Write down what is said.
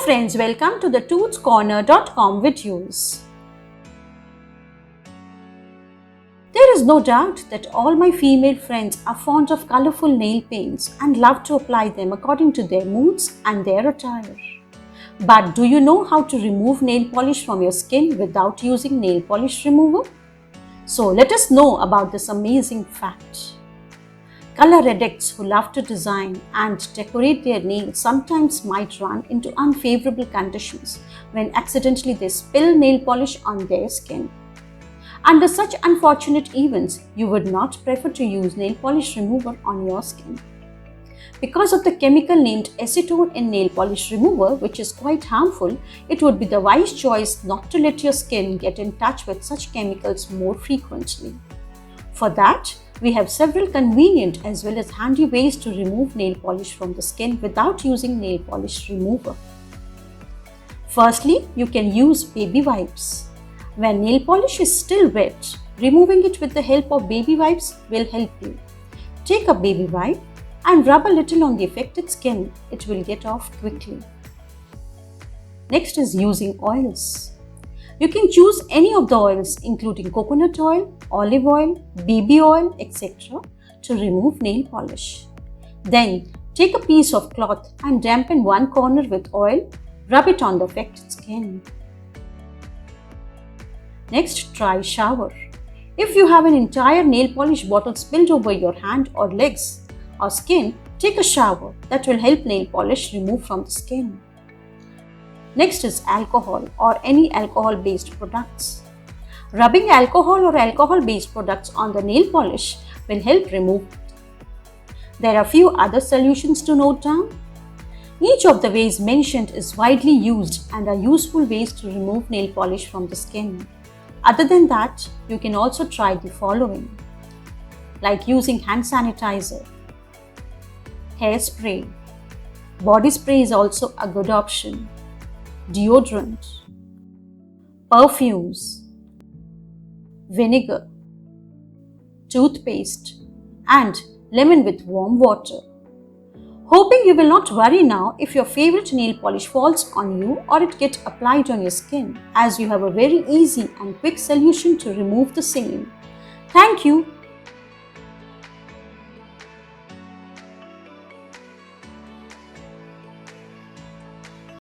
friends, welcome to the toothcorner.com videos. There is no doubt that all my female friends are fond of colorful nail paints and love to apply them according to their moods and their attire. But do you know how to remove nail polish from your skin without using nail polish remover? So let us know about this amazing fact. Color addicts who love to design and decorate their nails sometimes might run into unfavorable conditions when accidentally they spill nail polish on their skin. Under such unfortunate events, you would not prefer to use nail polish remover on your skin. Because of the chemical named acetone in nail polish remover, which is quite harmful, it would be the wise choice not to let your skin get in touch with such chemicals more frequently. For that, we have several convenient as well as handy ways to remove nail polish from the skin without using nail polish remover. Firstly, you can use baby wipes. When nail polish is still wet, removing it with the help of baby wipes will help you. Take a baby wipe and rub a little on the affected skin. It will get off quickly. Next is using oils. You can choose any of the oils including coconut oil, olive oil, baby oil, etc. to remove nail polish. Then take a piece of cloth and dampen one corner with oil. Rub it on the affected skin. Next, try shower. If you have an entire nail polish bottle spilled over your hand or legs or skin, take a shower. That will help nail polish remove from the skin. Next is alcohol or any alcohol-based products. Rubbing alcohol or alcohol-based products on the nail polish will help remove it. There are few other solutions to note down. Each of the ways mentioned is widely used and are useful ways to remove nail polish from the skin. Other than that, you can also try the following, like using hand sanitizer, hairspray. Body spray is also a good option. Deodorant, perfumes, vinegar, toothpaste, and lemon with warm water. Hoping you will not worry now if your favorite nail polish falls on you or it gets applied on your skin, as you have a very easy and quick solution to remove the same. Thank you.